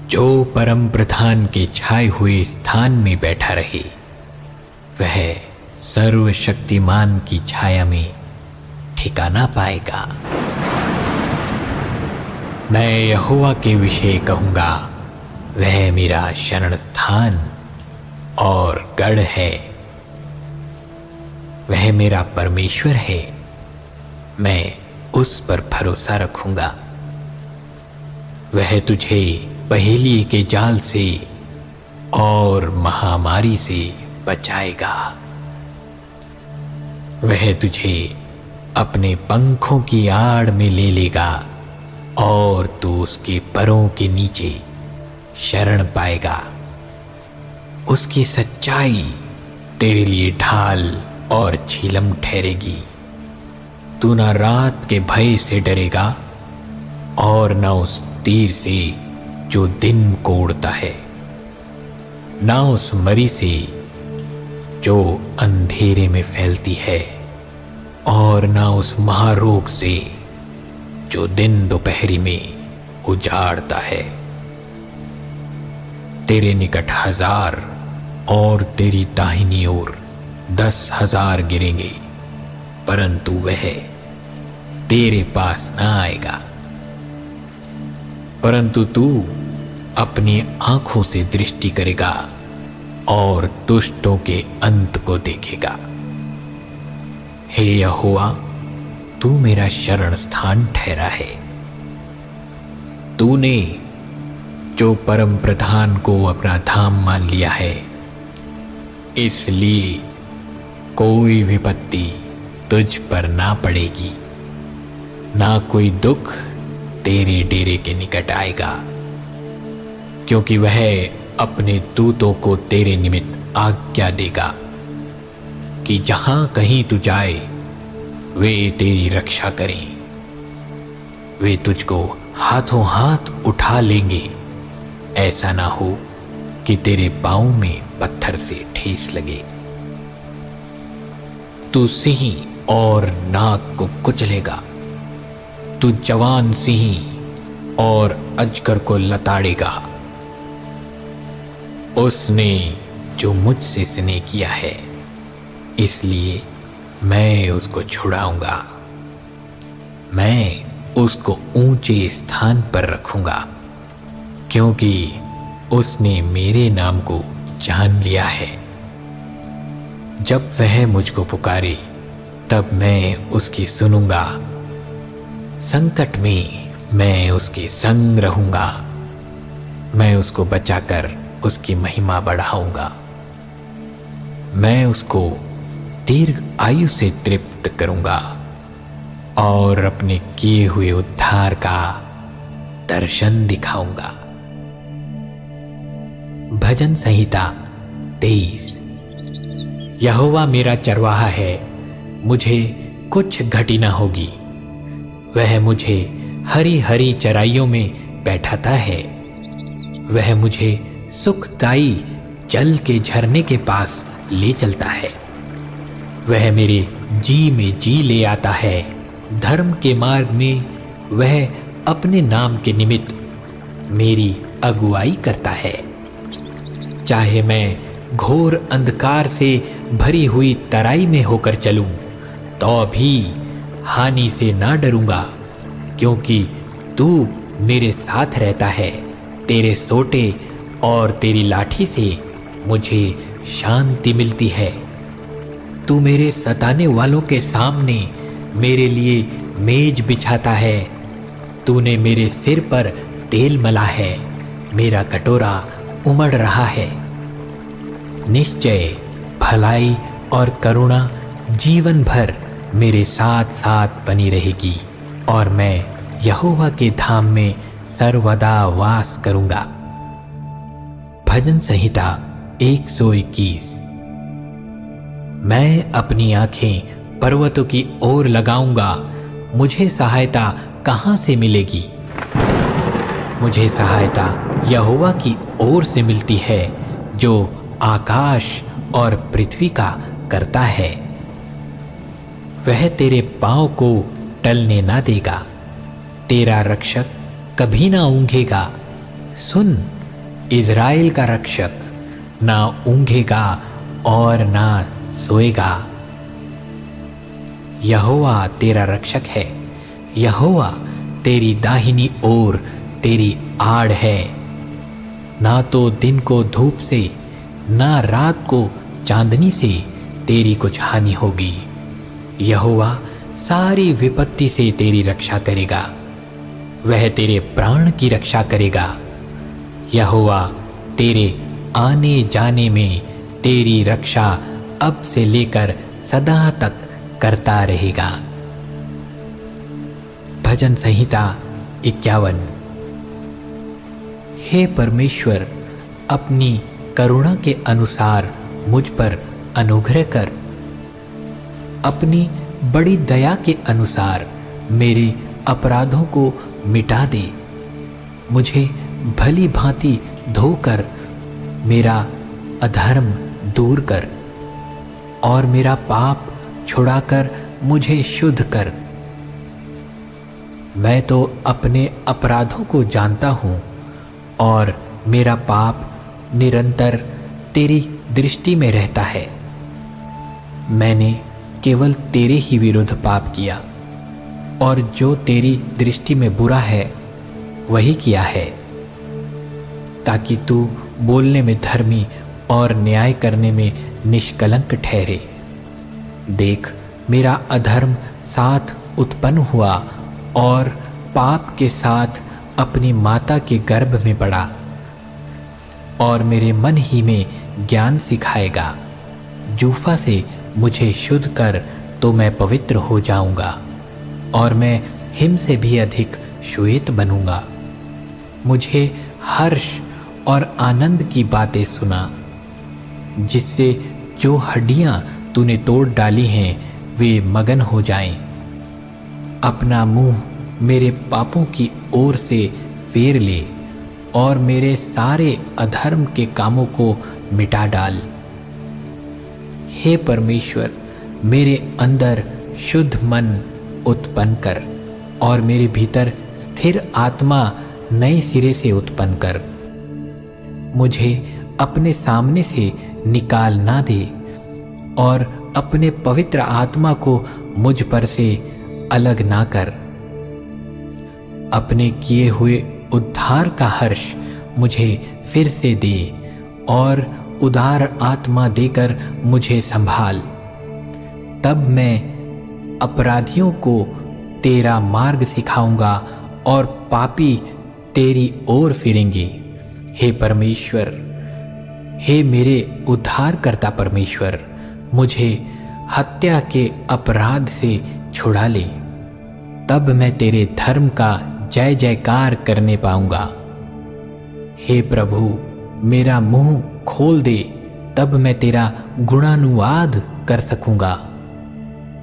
जो परम प्रधान के छाए हुए स्थान में बैठा रहे वह सर्वशक्तिमान की छाया में ठिकाना पाएगा। मैं यहोवा के विषय कहूंगा, वह मेरा शरण स्थान और गढ़ है। वह मेरा परमेश्वर है, मैं उस पर भरोसा रखूंगा। वह तुझे पहेली के जाल से और महामारी से बचाएगा। वह तुझे अपने पंखों की आड़ में ले लेगा और तू उसके परों के नीचे शरण पाएगा। उसकी सच्चाई तेरे लिए ढाल और झिलम ठहरेगी। तू ना रात के भय से डरेगा और न उस तीर से जो दिन को उड़ता है, ना उस मरी से जो अंधेरे में फैलती है, और ना उस महारोग से जो दिन दोपहरी में उजाड़ता है। तेरे निकट 1000 और तेरी दाहिनी ओर 10,000 गिरेंगे, परंतु वह तेरे पास ना आएगा। परंतु तू अपनी आंखों से दृष्टि करेगा और दुष्टों के अंत को देखेगा। हे यहोवा, तू मेरा शरण स्थान ठहरा है। तूने जो परम प्रधान को अपना धाम मान लिया है, इसलिए कोई विपत्ति तुझ पर ना पड़ेगी, ना कोई दुख तेरे डेरे के निकट आएगा, क्योंकि वह अपने दूतों को तेरे निमित्त आज्ञा देगा कि जहां कहीं तू जाए वे तेरी रक्षा करें। वे तुझको हाथों हाथ उठा लेंगे, ऐसा ना हो कि तेरे पांव में पत्थर से ठेस लगे। तू सिंह और नाग को कुचलेगा, तू जवान सिंह और अजगर को लताड़ेगा। उसने जो मुझसे स्नेह किया है, इसलिए मैं उसको छुड़ाऊंगा। मैं उसको ऊंचे स्थान पर रखूंगा, क्योंकि उसने मेरे नाम को जान लिया है। जब वह मुझको पुकारे, तब मैं उसकी सुनूंगा। संकट में मैं उसके संग रहूंगा। मैं उसको बचाकर उसकी महिमा बढ़ाऊंगा। मैं उसको दीर्घ आयु से तृप्त करूंगा और अपने किए हुए उद्धार का दर्शन दिखाऊंगा। भजन संहिता 23। यहोवा मेरा चरवाहा है, मुझे कुछ घटी न होगी। वह मुझे हरी हरी चराइयों में बैठाता है। वह मुझे सुखदाई जल के झरने के पास ले चलता है। वह मेरे जी में जी ले आता है। धर्म के मार्ग में वह अपने नाम के निमित्त मेरी अगुवाई करता है। चाहे मैं घोर अंधकार से भरी हुई तराई में होकर चलूं, तो भी हानि से ना डरूंगा, क्योंकि तू मेरे साथ रहता है। तेरे सोटे और तेरी लाठी से मुझे शांति मिलती है। तू मेरे सताने वालों के सामने मेरे लिए मेज बिछाता है। तूने मेरे सिर पर तेल मला है, मेरा कटोरा उमड़ रहा है। निश्चय भलाई और करुणा जीवन भर मेरे साथ साथ बनी रहेगी, और मैं यहोवा के धाम में सर्वदा वास करूंगा। भजन संहिता 121। मैं अपनी आंखें पर्वतों की ओर लगाऊंगा। मुझे सहायता कहां से मिलेगी? मुझे सहायता यहोवा की ओर से मिलती है, जो आकाश और पृथ्वी का करता है। वह तेरे पांव को टलने ना देगा, तेरा रक्षक कभी ना ऊंघेगा। सुन, इज़राइल का रक्षक ना ऊँघेगा और ना सोएगा। यहोवा तेरा रक्षक है, यहोवा तेरी दाहिनी ओर तेरी आड़ है। ना तो दिन को धूप से, ना रात को चांदनी से तेरी कुछ हानि होगी। यहोवा सारी विपत्ति से तेरी रक्षा करेगा, वह तेरे प्राण की रक्षा करेगा। यहोवा तेरे आने जाने में तेरी रक्षा अब से लेकर सदा तक करता रहेगा। भजन संहिता 51। हे परमेश्वर, अपनी करुणा के अनुसार मुझ पर अनुग्रह कर। अपनी बड़ी दया के अनुसार मेरे अपराधों को मिटा दे। मुझे भली भांति धोकर मेरा अधर्म दूर कर और मेरा पाप छुड़ाकर मुझे शुद्ध कर। मैं तो अपने अपराधों को जानता हूँ और मेरा पाप निरंतर तेरी दृष्टि में रहता है। मैंने केवल तेरे ही विरुद्ध पाप किया और जो तेरी दृष्टि में बुरा है वही किया है, ताकि तू बोलने में धर्मी और न्याय करने में निष्कलंक ठहरे। देख, मेरा अधर्म साथ उत्पन्न हुआ और पाप के साथ अपनी माता के गर्भ में पड़ा, और मेरे मन ही में ज्ञान सिखाएगा। जूफा से मुझे शुद्ध कर तो मैं पवित्र हो जाऊंगा और मैं हिम से भी अधिक श्वेत बनूंगा। मुझे हर्ष और आनंद की बातें सुना, जिससे जो हड्डियां तूने तोड़ डाली हैं वे मगन हो जाएं। अपना मुंह मेरे पापों की ओर से फेर ले और मेरे सारे अधर्म के कामों को मिटा डाल। हे परमेश्वर, मेरे अंदर शुद्ध मन उत्पन्न कर और मेरे भीतर स्थिर आत्मा नए सिरे से उत्पन्न कर। मुझे अपने सामने से निकाल ना दे और अपने पवित्र आत्मा को मुझ पर से अलग ना कर। अपने किए हुए उद्धार का हर्ष मुझे फिर से दे और उदार आत्मा देकर मुझे संभाल। तब मैं अपराधियों को तेरा मार्ग सिखाऊंगा और पापी तेरी ओर फिरेंगे। हे परमेश्वर, हे मेरे उद्धारकर्ता परमेश्वर, मुझे हत्या के अपराध से छुड़ा ले। तब मैं तेरे धर्म का जय जयकार करने पाऊंगा। हे प्रभु, मेरा मुंह खोल दे, तब मैं तेरा गुणानुवाद कर सकूंगा।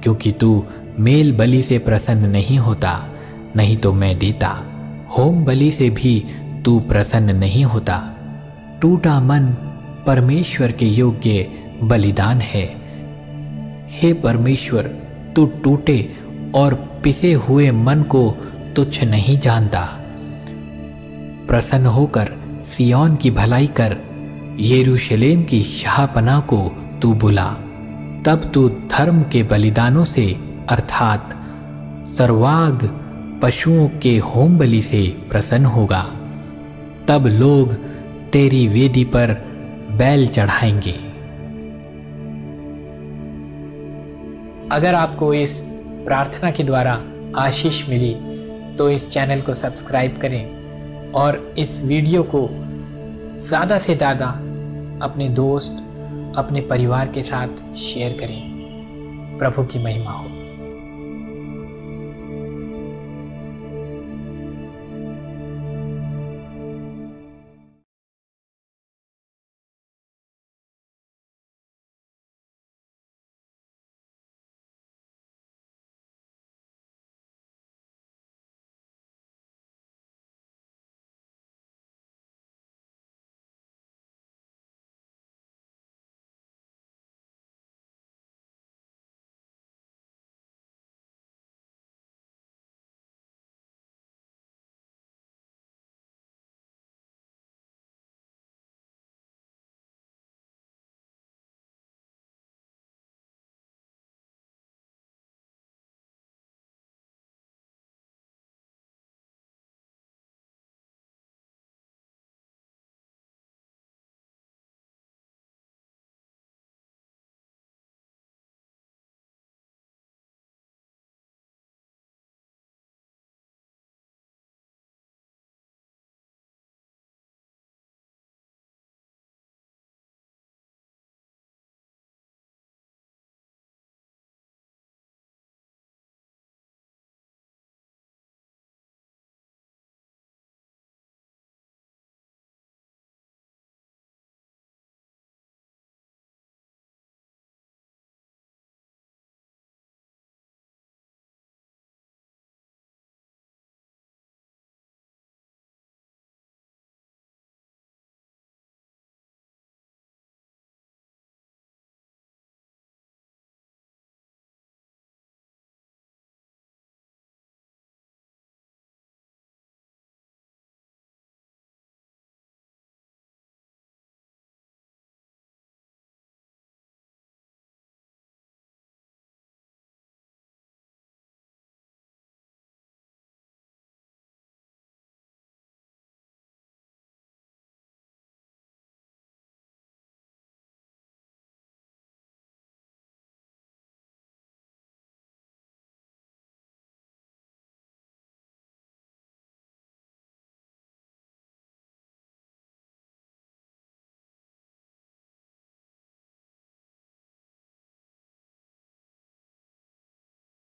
क्योंकि तू मेल बलि से प्रसन्न नहीं होता, नहीं तो मैं देता। होम बलि से भी तू प्रसन्न नहीं होता। टूटा मन परमेश्वर के योग्य बलिदान है। हे परमेश्वर, तू टूटे और पिसे हुए मन को तुच्छ नहीं जानता। प्रसन्न होकर सिय्योन की भलाई कर, यरूशलेम की शाहपनाह को तू बुला। तब तू धर्म के बलिदानों से अर्थात सर्वांग पशुओं के होम बलि से प्रसन्न होगा। तब लोग तेरी वेदी पर बैल चढ़ाएंगे। अगर आपको इस प्रार्थना के द्वारा आशीष मिली तो इस चैनल को सब्सक्राइब करें और इस वीडियो को ज़्यादा से ज़्यादा अपने दोस्त, अपने परिवार के साथ शेयर करें। प्रभु की महिमा हो।